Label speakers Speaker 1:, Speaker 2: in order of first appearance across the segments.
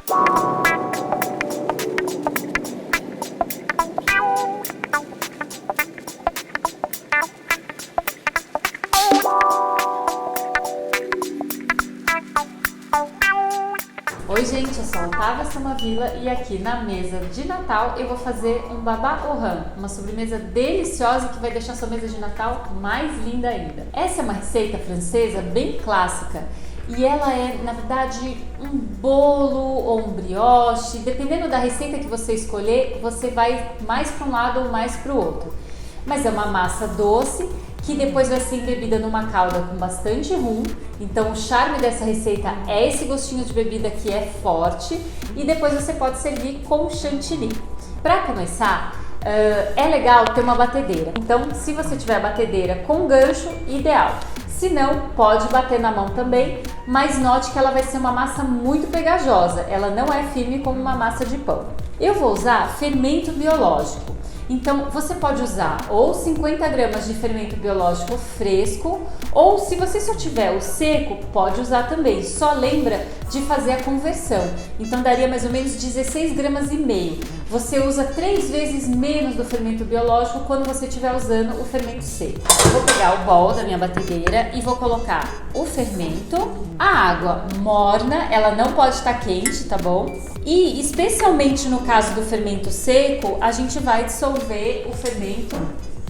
Speaker 1: Oi gente, eu sou a Otávia Samavila e aqui na mesa de Natal eu vou fazer um babá au rhum, uma sobremesa deliciosa que vai deixar sua mesa de Natal mais linda ainda. Essa é uma receita francesa bem clássica e ela é, na verdade, um bolo ou um brioche, dependendo da receita que você escolher, você vai mais para um lado ou mais para o outro. Mas é uma massa doce que depois vai ser embebida numa calda com bastante rum. Então o charme dessa receita é esse gostinho de bebida que é forte e depois você pode servir com chantilly. Para começar, é legal ter uma batedeira. Então se você tiver a batedeira com gancho, ideal. Se não, pode bater na mão também, mas note que ela vai ser uma massa muito pegajosa. Ela não é firme como uma massa de pão. Eu vou usar fermento biológico. Então você pode usar ou 50 gramas de fermento biológico fresco ou se você só tiver o seco, pode usar também. Só lembra de fazer a conversão. Então daria mais ou menos 16 gramas e meio. Você usa 3 vezes menos do fermento biológico quando você estiver usando o fermento seco. Eu vou pegar o bol da minha batedeira e vou colocar o fermento, a água morna, ela não pode estar quente, tá bom? E especialmente no caso do fermento seco, a gente vai dissolver o fermento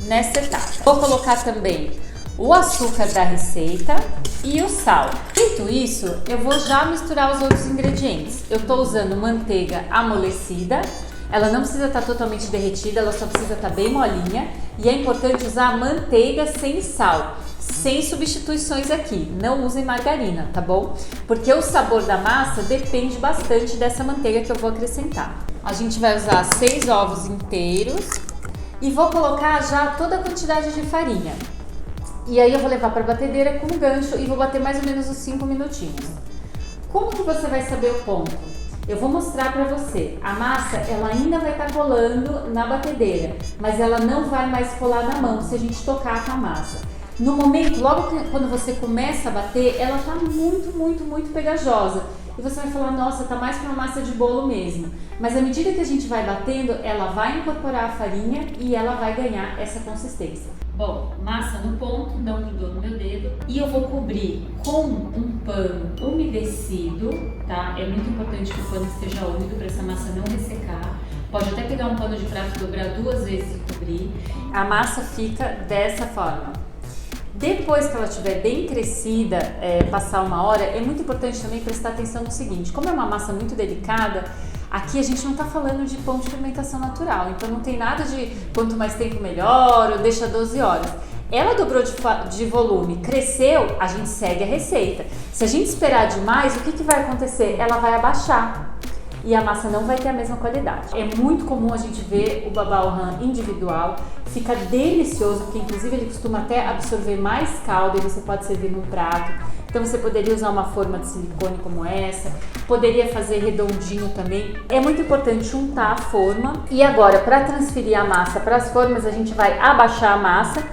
Speaker 1: nessa etapa. Vou colocar também o açúcar da receita e o sal. Feito isso, eu vou já misturar os outros ingredientes. Eu estou usando manteiga amolecida. Ela não precisa estar totalmente derretida, ela só precisa estar bem molinha. E é importante usar manteiga sem sal, sem substituições aqui. Não usem margarina, tá bom? Porque o sabor da massa depende bastante dessa manteiga que eu vou acrescentar. A gente vai usar 6 ovos inteiros e vou colocar já toda a quantidade de farinha. E aí eu vou levar para a batedeira com um gancho e vou bater mais ou menos uns 5 minutinhos. Como que você vai saber o ponto? Eu vou mostrar para você. A massa, ela ainda vai estar colando na batedeira, mas ela não vai mais colar na mão se a gente tocar com a massa. No momento, logo quando você começa a bater, ela tá muito pegajosa. E você vai falar, nossa, tá mais para uma massa de bolo mesmo. Mas à medida que a gente vai batendo, ela vai incorporar a farinha e ela vai ganhar essa consistência. Bom, massa no ponto, não grudou no meu dedo. E eu vou cobrir com um pano umedecido, tá? É muito importante que o pano esteja úmido para essa massa não ressecar. Pode até pegar um pano de prato, dobrar 2 vezes e cobrir. A massa fica dessa forma. Depois que ela estiver bem crescida, passar 1 hora, é muito importante também prestar atenção no seguinte: como é uma massa muito delicada, aqui a gente não está falando de pão de fermentação natural, então não tem nada de quanto mais tempo melhor ou deixa 12 horas. Ela dobrou de volume, cresceu, a gente segue a receita. Se a gente esperar demais, o que vai acontecer? Ela vai abaixar e a massa não vai ter a mesma qualidade. É muito comum a gente ver o babá au rhum individual, fica delicioso, porque inclusive ele costuma até absorver mais calda e você pode servir num prato. Então você poderia usar uma forma de silicone como essa, poderia fazer redondinho também. É muito importante untar a forma. E agora, para transferir a massa para as formas, a gente vai abaixar a massa.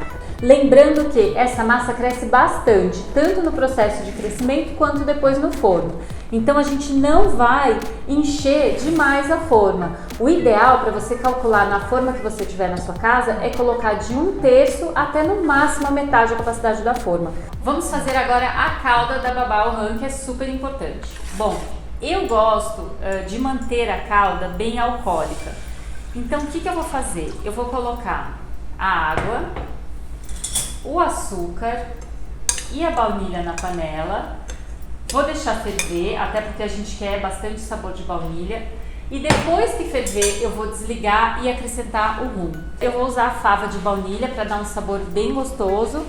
Speaker 1: Lembrando que essa massa cresce bastante, tanto no processo de crescimento quanto depois no forno. Então a gente não vai encher demais a forma. O ideal para você calcular na forma que você tiver na sua casa é colocar de 1/3 até no máximo a metade da capacidade da forma. Vamos fazer agora a calda da babá au rhum, que é super importante. Bom, eu gosto de manter a calda bem alcoólica. Então o que eu vou fazer? Eu vou colocar a água, o açúcar e a baunilha na panela. Vou deixar ferver, até porque a gente quer bastante sabor de baunilha. E depois que ferver, eu vou desligar e acrescentar o rum. Eu vou usar a fava de baunilha para dar um sabor bem gostoso.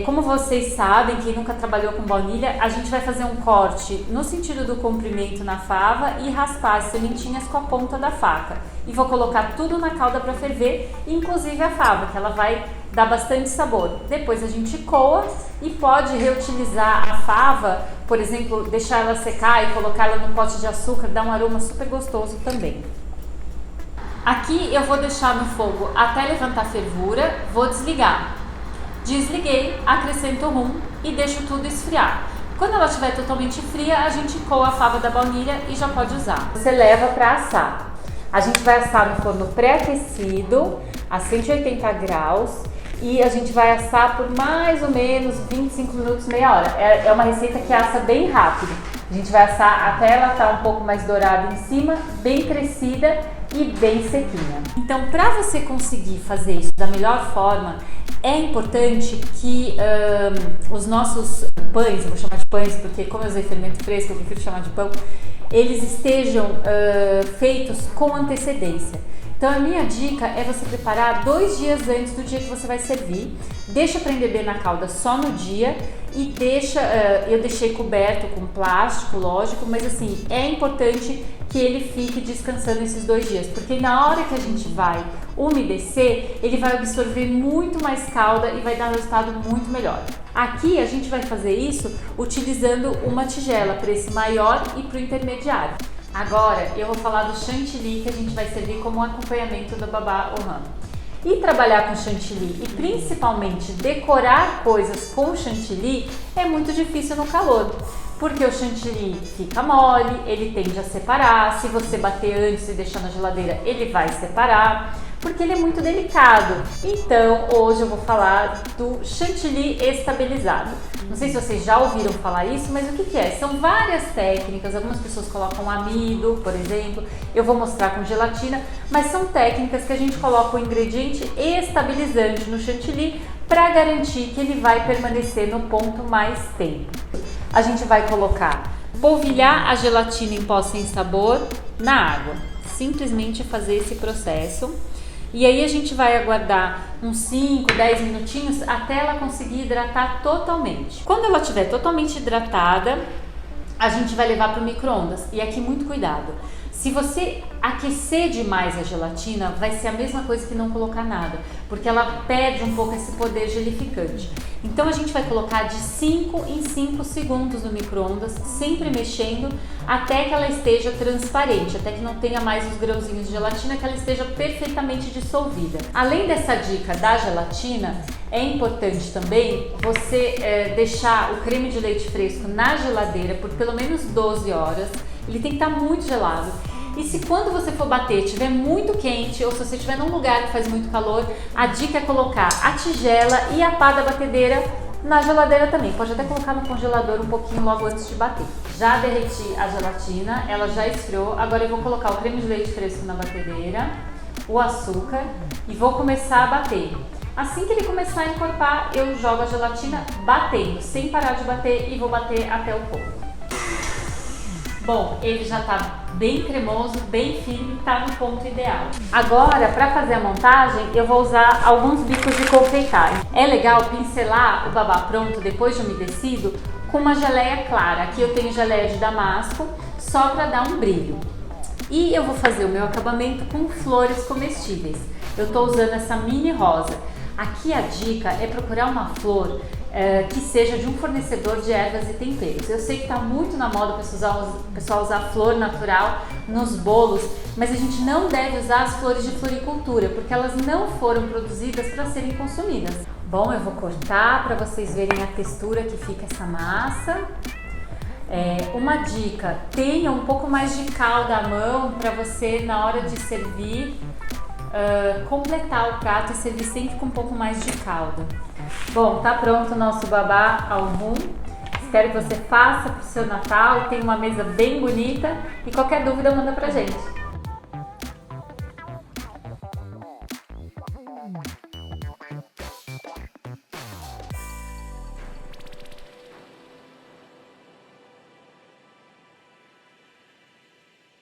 Speaker 1: Como vocês sabem, quem nunca trabalhou com baunilha, a gente vai fazer um corte no sentido do comprimento na fava e raspar as sementinhas com a ponta da faca. E vou colocar tudo na calda para ferver, inclusive a fava, que ela vai dar bastante sabor. Depois a gente coa e pode reutilizar a fava, por exemplo, deixar ela secar e colocar ela no pote de açúcar, dá um aroma super gostoso também. Aqui eu vou deixar no fogo até levantar fervura, vou desligar. Desliguei, acrescento o rum e deixo tudo esfriar. Quando ela estiver totalmente fria, a gente coa a fava da baunilha e já pode usar. Você leva para assar. A gente vai assar no forno pré-aquecido, a 180 graus, e a gente vai assar por mais ou menos 25 minutos, meia hora. É uma receita que assa bem rápido. A gente vai assar até ela estar um pouco mais dourada em cima, bem crescida e bem sequinha. Então, para você conseguir fazer isso da melhor forma, é importante que os nossos pães, eu vou chamar de pães porque como eu usei fermento fresco, eu prefiro chamar de pão, eles estejam feitos com antecedência. Então a minha dica é você preparar 2 dias antes do dia que você vai servir, deixa para embeber na calda só no dia e eu deixei coberto com plástico, lógico, mas assim, é importante que ele fique descansando esses 2 dias, porque na hora que a gente vai umedecer, ele vai absorver muito mais calda e vai dar um resultado muito melhor. Aqui a gente vai fazer isso utilizando uma tigela para esse maior e para o intermediário. Agora eu vou falar do chantilly que a gente vai servir como acompanhamento do babá au rhum. E trabalhar com chantilly e principalmente decorar coisas com chantilly é muito difícil no calor, porque o chantilly fica mole, ele tende a separar, se você bater antes e deixar na geladeira ele vai separar, porque ele é muito delicado. Então hoje eu vou falar do chantilly estabilizado. Não sei se vocês já ouviram falar isso, mas o que é? São várias técnicas, algumas pessoas colocam amido, por exemplo, eu vou mostrar com gelatina, mas são técnicas que a gente coloca o ingrediente estabilizante no chantilly para garantir que ele vai permanecer no ponto mais tempo. A gente vai polvilhar a gelatina em pó sem sabor na água, simplesmente fazer esse processo. E aí a gente vai aguardar uns 5, 10 minutinhos até ela conseguir hidratar totalmente. Quando ela estiver totalmente hidratada, a gente vai levar para o micro-ondas. E aqui muito cuidado. Se você aquecer demais a gelatina, vai ser a mesma coisa que não colocar nada, porque ela perde um pouco esse poder gelificante. Então a gente vai colocar de 5 em 5 segundos no micro-ondas, sempre mexendo até que ela esteja transparente, até que não tenha mais os grãozinhos de gelatina, que ela esteja perfeitamente dissolvida. Além dessa dica da gelatina, é importante também você deixar o creme de leite fresco na geladeira por pelo menos 12 horas. Ele tem que estar muito gelado. E se quando você for bater estiver muito quente ou se você estiver num lugar que faz muito calor, a dica é colocar a tigela e a pá da batedeira na geladeira também. Pode até colocar no congelador um pouquinho logo antes de bater. Já derreti a gelatina, ela já esfriou. Agora eu vou colocar o creme de leite fresco na batedeira, o açúcar e vou começar a bater. Assim que ele começar a encorpar, eu jogo a gelatina batendo, sem parar de bater e vou bater até o ponto. Bom, ele já tá bem cremoso, bem firme, tá no ponto ideal. Agora, para fazer a montagem, eu vou usar alguns bicos de confeitar. É legal pincelar o babá pronto depois de umedecido com uma geleia clara. Aqui eu tenho geleia de damasco, só para dar um brilho. E eu vou fazer o meu acabamento com flores comestíveis. Eu tô usando essa mini rosa. Aqui a dica é procurar uma flor que seja de um fornecedor de ervas e temperos. Eu sei que está muito na moda o pessoal usar flor natural nos bolos, mas a gente não deve usar as flores de floricultura, porque elas não foram produzidas para serem consumidas. Bom, eu vou cortar para vocês verem a textura que fica essa massa. Uma dica, tenha um pouco mais de calda à mão para você, na hora de servir, completar o prato e servir sempre com um pouco mais de calda. Bom, tá pronto o nosso babá au rhum. Espero que você faça pro seu Natal, tenha uma mesa bem bonita e qualquer dúvida manda pra gente.